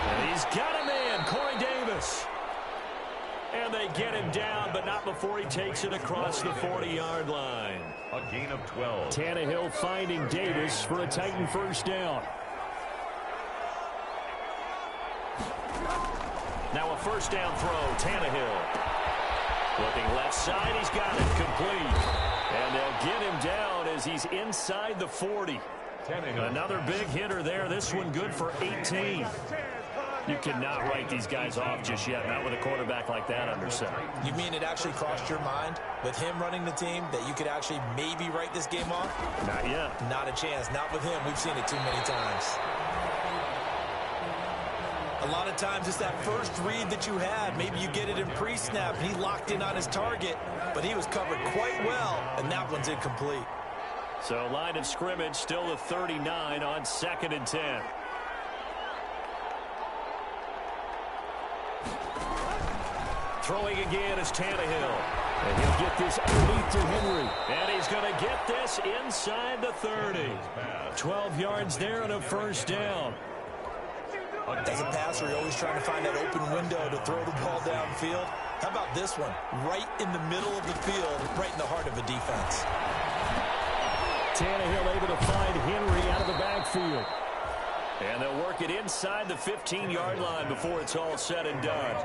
And he's got him in, Corey Davis. And they get him down, but not before he takes it across the 40-yard line. A gain of 12. Tannehill finding Davis for a Titan first down. Now a first down throw, Tannehill. Looking left side, he's got it complete. And they'll get him down as he's inside the 40. Another big hitter there. This one good for 18. You cannot write these guys off just yet, not with a quarterback like that under center. You mean it actually crossed your mind with him running the team that you could actually maybe write this game off? Not yet. Not a chance. Not with him. We've seen it too many times. A lot of times it's that first read that you had. Maybe you get it in pre-snap and he locked in on his target, but he was covered quite well, and that one's incomplete. So line of scrimmage still the 39 on 2nd and 10. Throwing again is Tannehill. And he'll get this underneath to Henry. And he's going to get this inside the 30. 12 yards there and a first down. As a passer, you're always trying to find that open window to throw the ball downfield. How about this one? Right in the middle of the field, right in the heart of a defense. Tannehill able to find Henry out of the backfield. And they'll work it inside the 15-yard line before it's all said and done.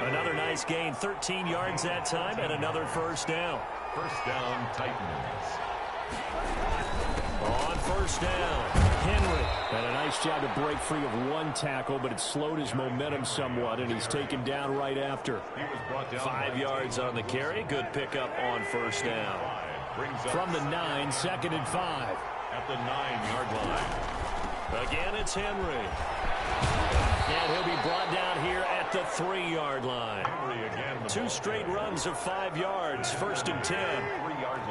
Another nice gain, 13 yards that time, and another first down. First down, Titans. On first down, Henry. And a nice job to break free of one tackle, but it slowed his momentum somewhat, and he's taken down right after. 5 yards on the carry. Good pickup on first down. From the 9, 2nd and 5. At the 9-yard line. Again, it's Henry. And he'll be brought down here at the 3-yard line. 2 straight runs of 5 yards. 1st and 10.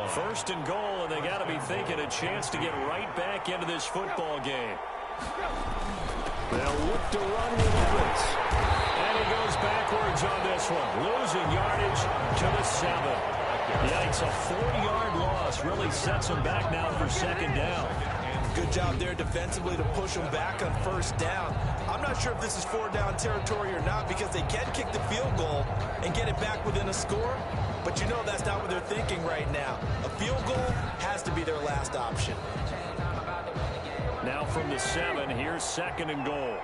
1st and goal, and they got to be thinking a chance to get right back into this football game. They'll look to run with the blitz. And he goes backwards on this one. Losing yardage to the 7. Yikes, a 4-yard loss really sets him back now for 2nd down. Good job there defensively to push them back on first down. I'm not sure if this is 4-down territory or not because they can kick the field goal and get it back within a score. But you know that's not what they're thinking right now. A field goal has to be their last option. Now from the 7, here's 2nd and goal.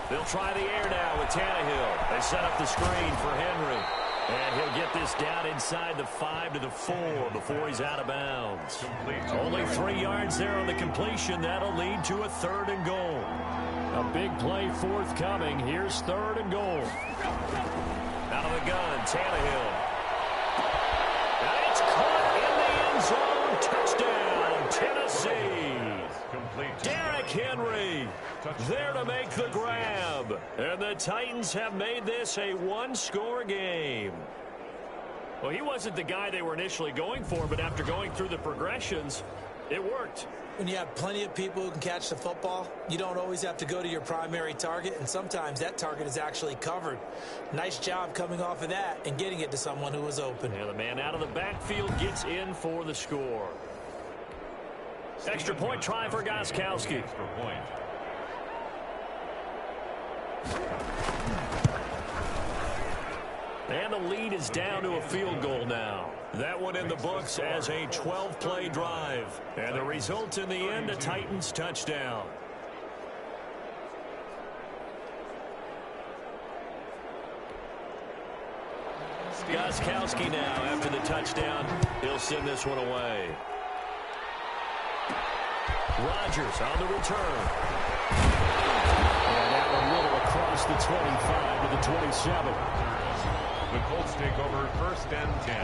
They'll try the air now with Tannehill. They set up the screen for Henry. And he'll get this down inside the 5 to the 4 before he's out of bounds. Only 3 yards there on the completion. That'll lead to a 3rd and goal. A big play forthcoming. Here's 3rd and goal. Out of the gun, Tannehill. And it's caught in the end zone. Touchdown, Tennessee. Derrick Henry there to make the grab. And the Titans have made this a 1-score game. Well, he wasn't the guy they were initially going for, but after going through the progressions, it worked. When you have plenty of people who can catch the football, you don't always have to go to your primary target, and sometimes that target is actually covered. Nice job coming off of that and getting it to someone who was open. And the man out of the backfield gets in for the score. Extra point try for Gostkowski. Extra point. And the lead is down to a field goal now. That one in the books as a 12-play drive. And the result in the end, a Titans touchdown. Gostkowski now after the touchdown. He'll send this one away. Rodgers on the return. And that one little across the 25 to the 27. The Colts take over 1st and 10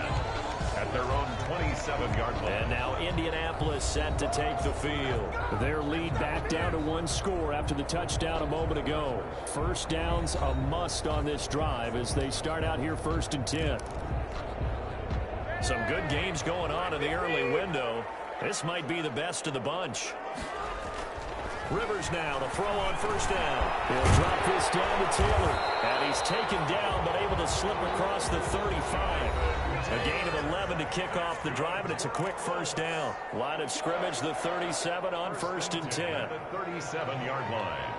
at their own 27-yard line. And now Indianapolis set to take the field. Their lead back down to 1 score after the touchdown a moment ago. First down's a must on this drive as they start out here 1st and 10. Some good games going on in the early window. This might be the best of the bunch. Rivers now to throw on first down. He'll drop this down to Taylor. And he's taken down but able to slip across the 35. A gain of 11 to kick off the drive, and it's a quick first down. Line of scrimmage, the 37 on 1st and 10. The 37-yard line.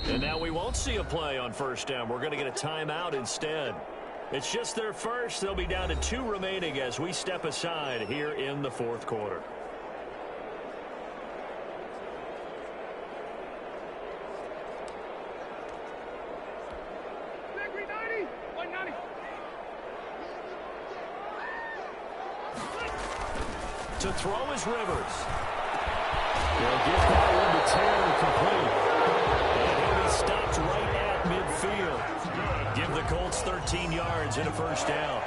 And now we won't see a play on first down. We're going to get a timeout instead. It's just their first. They'll be down to 2 remaining as we step aside here in the 4th quarter. To throw is Rivers. They'll get that one to Taylor complete. And he'll be stopped right at midfield. Give the Colts 13 yards and a first down.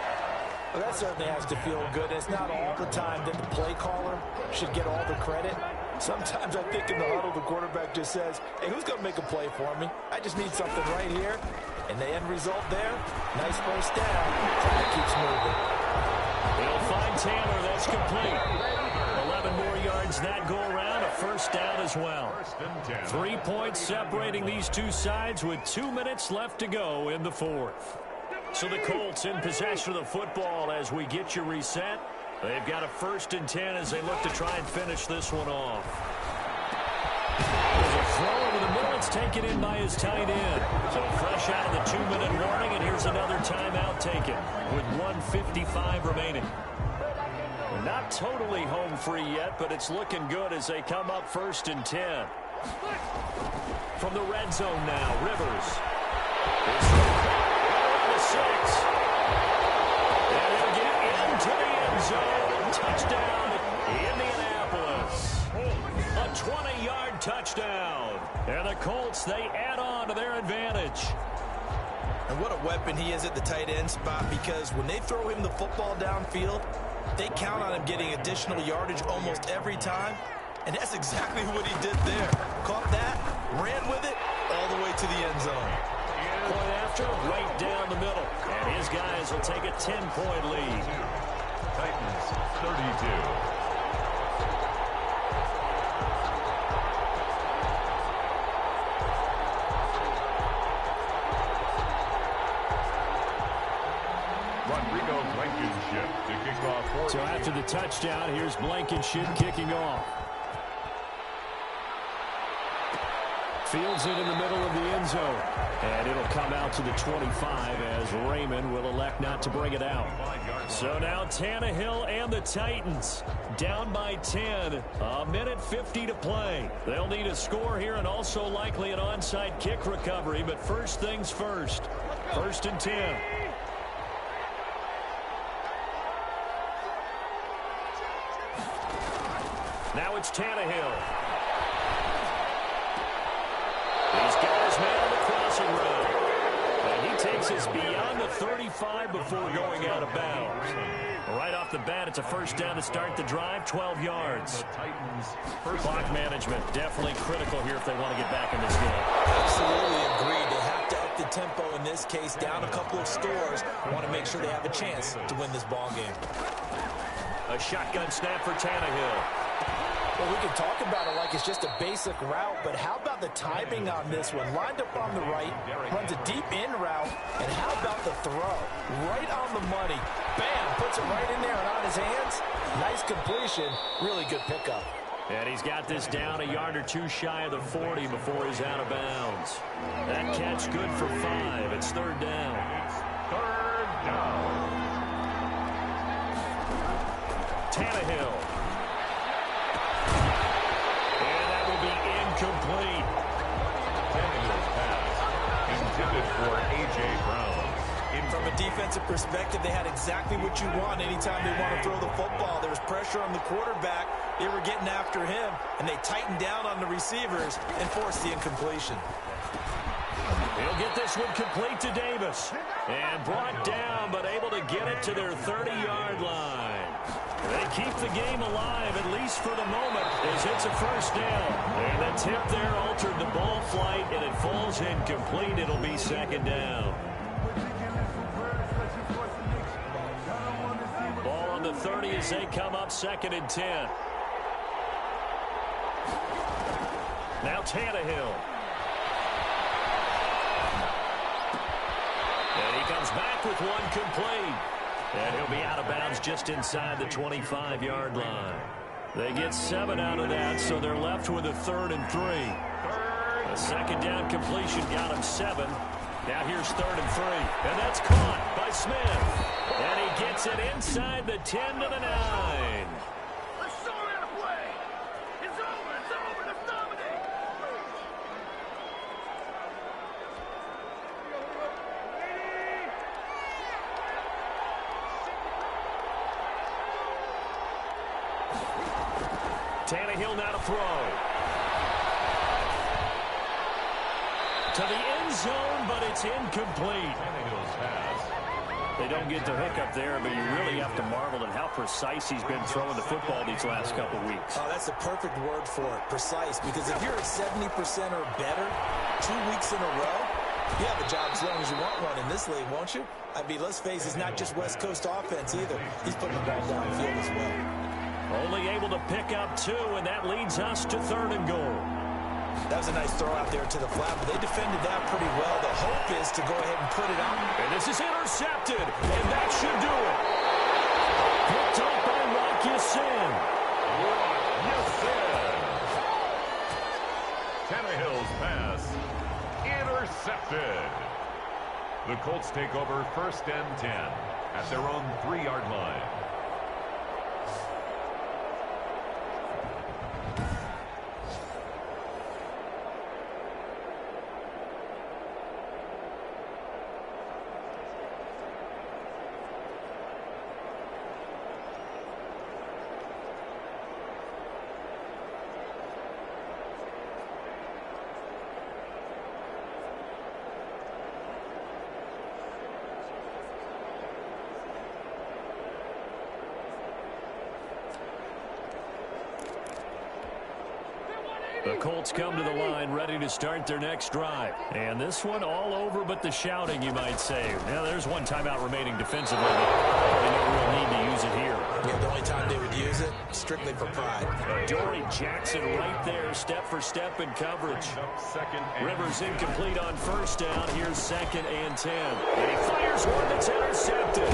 Well, that certainly has to feel good. It's not all the time that the play caller should get all the credit. Sometimes I think in the huddle, the quarterback just says, hey, who's going to make a play for me? I just need something right here. And the end result there, nice first down. Clock keeps moving. They'll find Taylor. That's complete. 11 more yards that go around, a first down as well. 3 points separating these two sides with 2 minutes left to go in the fourth. So the Colts in possession of the football as we get you reset. They've got a 1st and 10 as they look to try and finish this one off. There's a throw over the middle. It's taken in by his tight end. So fresh out of the 2-minute warning, and here's another timeout taken with 1:55 remaining. We're not totally home free yet, but it's looking good as they come up 1st and 10. From the red zone now, Rivers. The 6. And he'll get into the end zone. Touchdown, Indianapolis. A 20-yard touchdown. And the Colts, they add on to their advantage. And what a weapon he is at the tight end spot, because when they throw him the football downfield, they count on him getting additional yardage almost every time. And that's exactly what he did there. Caught that, ran with it, all the way to the end zone. Point after, right down the middle. And his guys will take a 10-point lead. Titans 32. So after the touchdown, here's Blankenship kicking off. Fields it in the middle of the end zone. And it'll come out to the 25 as Raymond will elect not to bring it out. So now Tannehill and the Titans down by 10. 1:50 to play. They'll need a score here and also likely an onside kick recovery. But first things first. 1st and 10. Now it's Tannehill. He's got his man on the crossing route. And he takes us beyond the 35 before going out of bounds. Right off the bat, it's a first down to start the drive, 12 yards. Clock management, definitely critical here if they want to get back in this game. Absolutely agreed. They have to up the tempo in this case, down a couple of scores. Want to make sure they have a chance to win this ball game. A shotgun snap for Tannehill. Well, we can talk about it like it's just a basic route, but how about the timing on this one? Lined up on the right, runs a deep in route, and how about the throw? Right on the money. Bam, puts it right in there and on his hands. Nice completion, really good pickup. And he's got this down a yard or two shy of the 40 before he's out of bounds. That catch good for 5. It's 3rd down. Third down. Tannehill. Complete. Tannehill's pass intended for A.J. Brown. From a defensive perspective, they had exactly what you want anytime they want to throw the football. There was pressure on the quarterback. They were getting after him, and they tightened down on the receivers and forced the incompletion. He'll get this one complete to Davis. And brought down, but able to get it to their 30-yard line. They keep the game alive, at least for the moment, as it's a first down. And the tip there altered the ball flight, and it falls incomplete. It'll be 2nd down. Ball on the 30 as they come up 2nd and 10. Now Tannehill. And he comes back with one complete. And he'll be out of bounds just inside the 25-yard line. They get 7 out of that, so they're left with a 3rd and 3. A 2nd down completion got him 7. Now here's 3rd and 3. And that's caught by Smith. And he gets it inside the 10 to the 9. Tannehill now to throw. To the end zone, but it's incomplete. They don't get the hook up there, but you really have to marvel at how precise he's been throwing the football these last couple weeks. Oh, that's the perfect word for it, precise, because if you're at 70% or better 2 weeks in a row, you have a job as long as you want one in this league, won't you? I mean, let's face it, it's not just West Coast offense either. He's putting the ball downfield as well. Only able to pick up 2, and that leads us to 3rd and goal. That was a nice throw out there to the flat, but they defended that pretty well. The hope is to go ahead and put it out. And this is intercepted, and that should do it. Picked up by Rock-Ya-Sin. Rock-Ya-Sin. Tannehill's pass intercepted. The Colts take over 1st and 10 at their own 3-yard line. The Colts come to the line ready to start their next drive. And this one all over but the shouting, you might say. Now, there's one timeout remaining defensively, but they no real need to use it here. Yeah, the only time they would use it, strictly for pride. Dory Jackson right there, step for step in coverage. Rivers incomplete on 1st down. Here's 2nd and 10. And he fires one that's intercepted.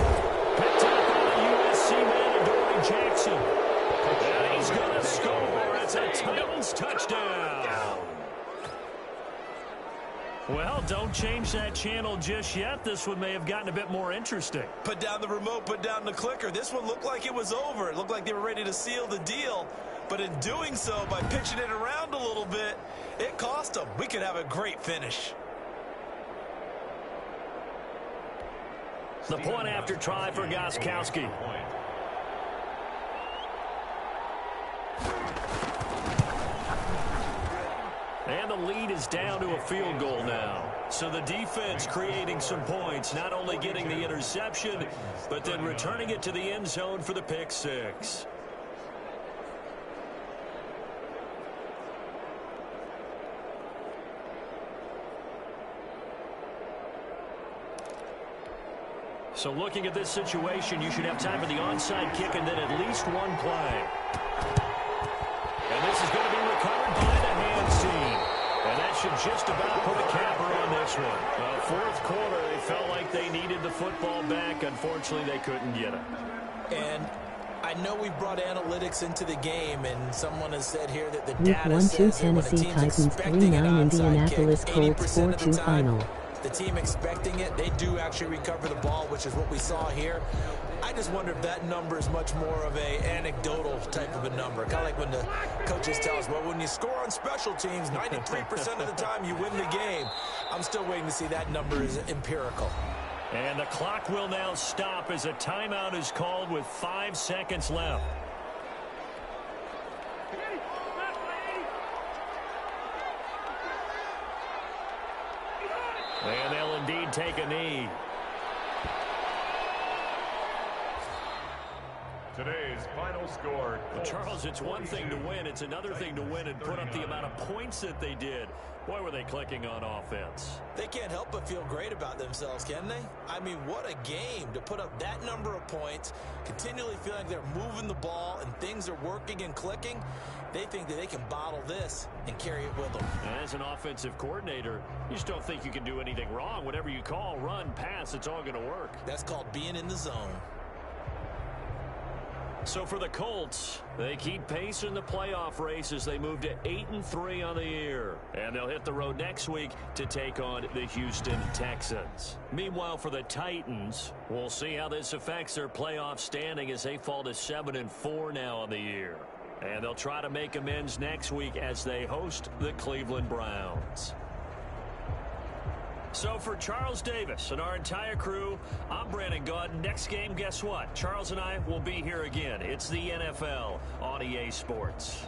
Picked up by the USC man, Dory Jackson. And he's going to score. It's a Titans touchdown. Well, don't change that channel just yet. This one may have gotten a bit more interesting. Put down the remote, put down the clicker. This one looked like it was over. It looked like they were ready to seal the deal. But in doing so, by pitching it around a little bit, it cost them. We could have a great finish. The point after try for Gostkowski. And the lead is down to a field goal now. So the defense creating some points, not only getting the interception, but then returning it to the end zone for the pick 6. So looking at this situation, you should have time for the onside kick and then at least one play. And this is going to be recovered by the hands team. And that should just about put a capper on this one. 4th quarter, they felt like they needed the football back. Unfortunately, they couldn't get it. And I know we brought analytics into the game, and someone has said here that the Week data 1-2 says that when a Tennessee team's Titans expecting an 3-9 onside Indianapolis kick, Colts 80% of the 4-2 time, final. the team expecting it, they do actually recover the ball, which is what we saw here. I just wonder if that number is much more of a anecdotal type of a number. Kind of like when the coaches tell us, well, when you score on special teams, 93% of the time you win the game. I'm still waiting to see that number is empirical. And the clock will now stop as a timeout is called with 5 seconds left. And they'll indeed take a knee. Today's final score. Well, Charles, it's one thing to win. It's another thing to win and put up the amount of points that they did. Boy, were they clicking on offense. They can't help but feel great about themselves, can they? I mean, what a game to put up that number of points, continually feeling like they're moving the ball and things are working and clicking. They think that they can bottle this and carry it with them. As an offensive coordinator, you just don't think you can do anything wrong. Whatever you call, run, pass, it's all going to work. That's called being in the zone. So for the Colts, they keep pace in the playoff race as they move to 8-3 on the year. And they'll hit the road next week to take on the Houston Texans. Meanwhile, for the Titans, we'll see how this affects their playoff standing as they fall to 7-4 now on the year. And they'll try to make amends next week as they host the Cleveland Browns. So for Charles Davis and our entire crew, I'm Brandon Gaudin. Next game, guess what? Charles and I will be here again. It's the NFL on EA Sports.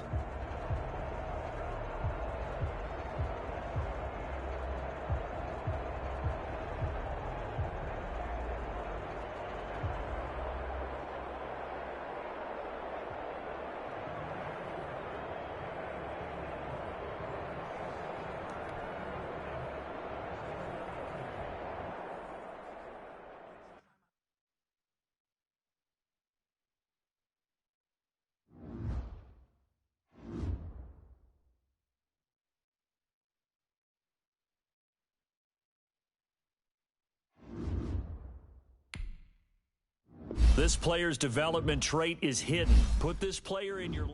This player's development trait is hidden. Put this player in your...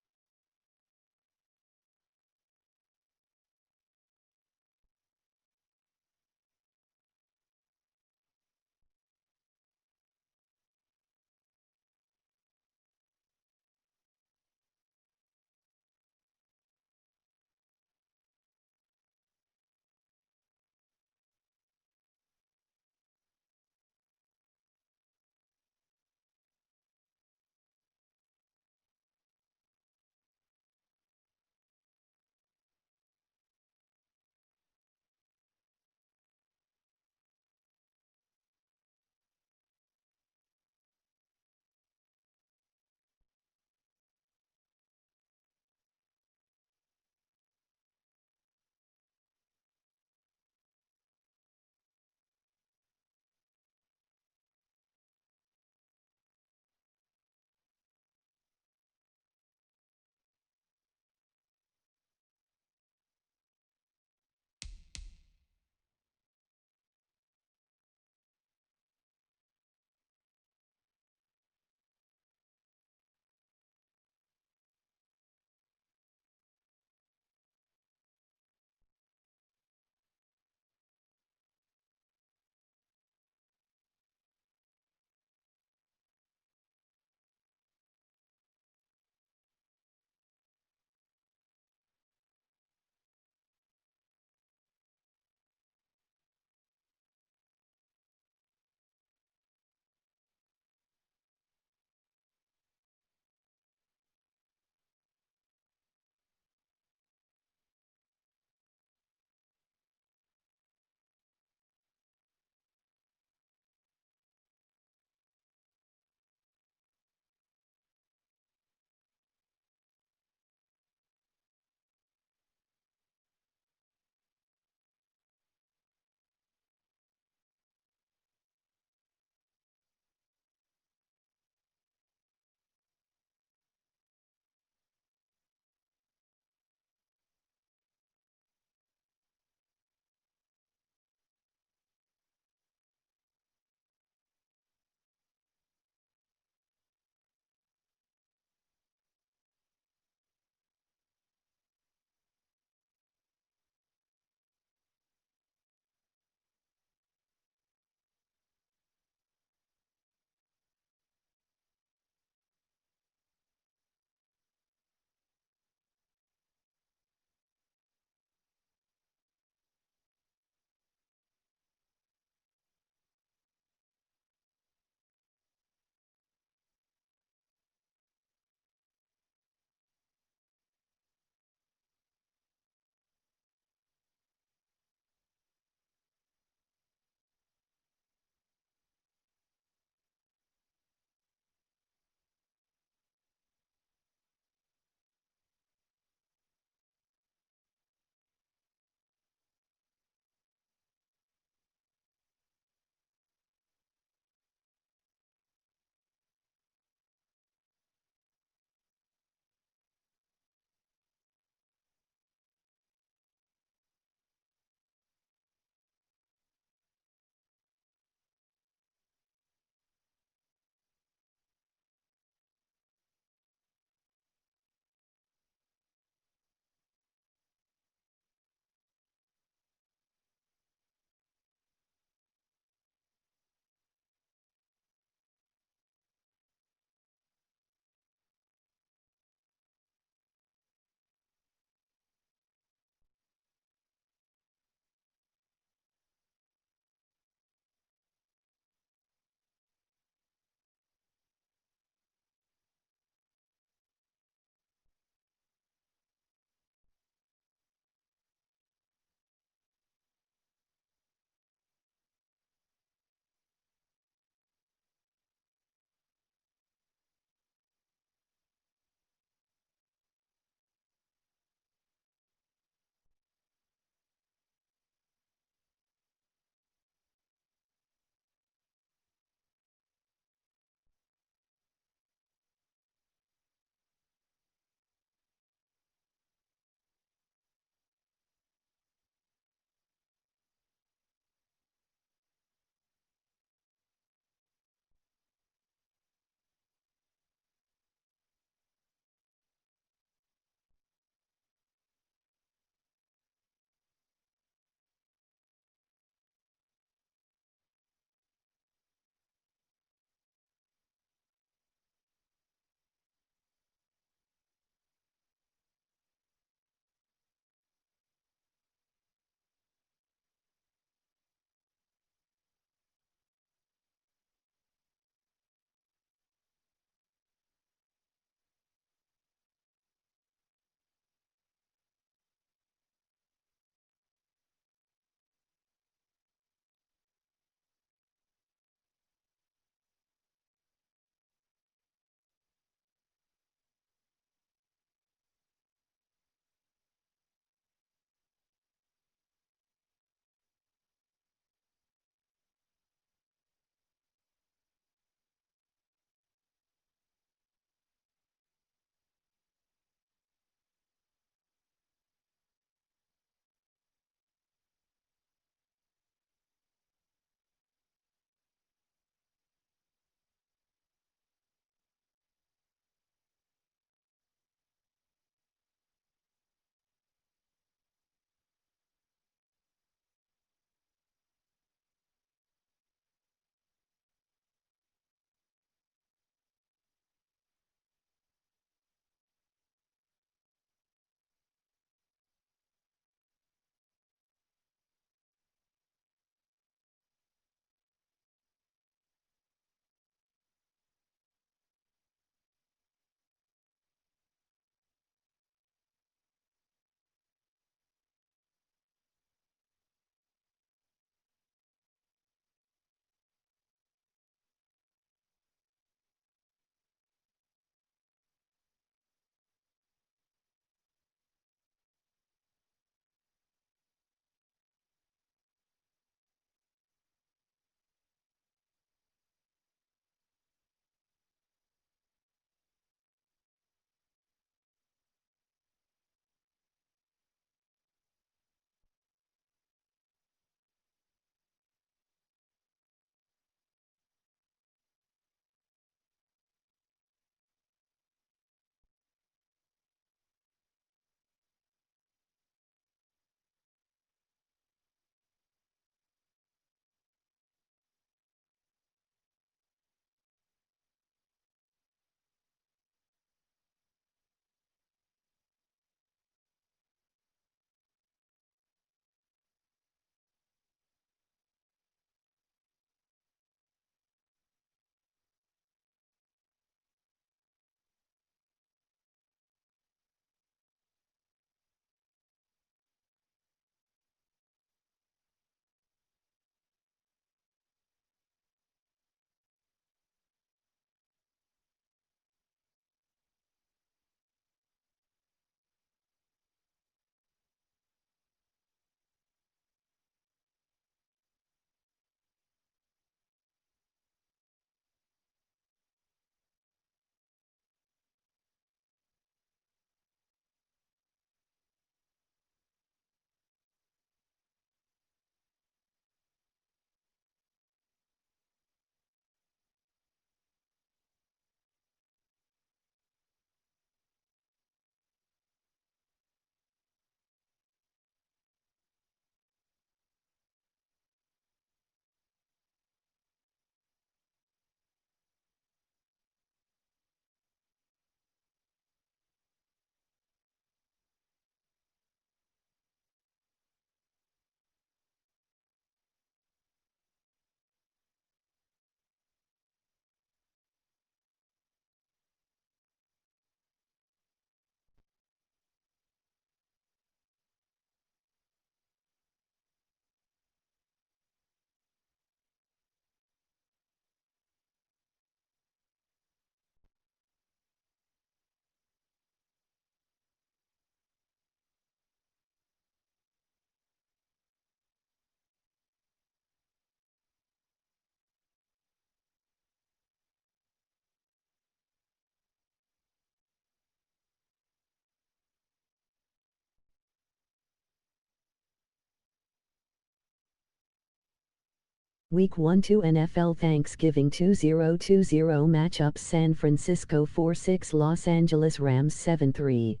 Week 1-2 NFL Thanksgiving 2020 matchups: San Francisco 4-6, Los Angeles Rams 7-3.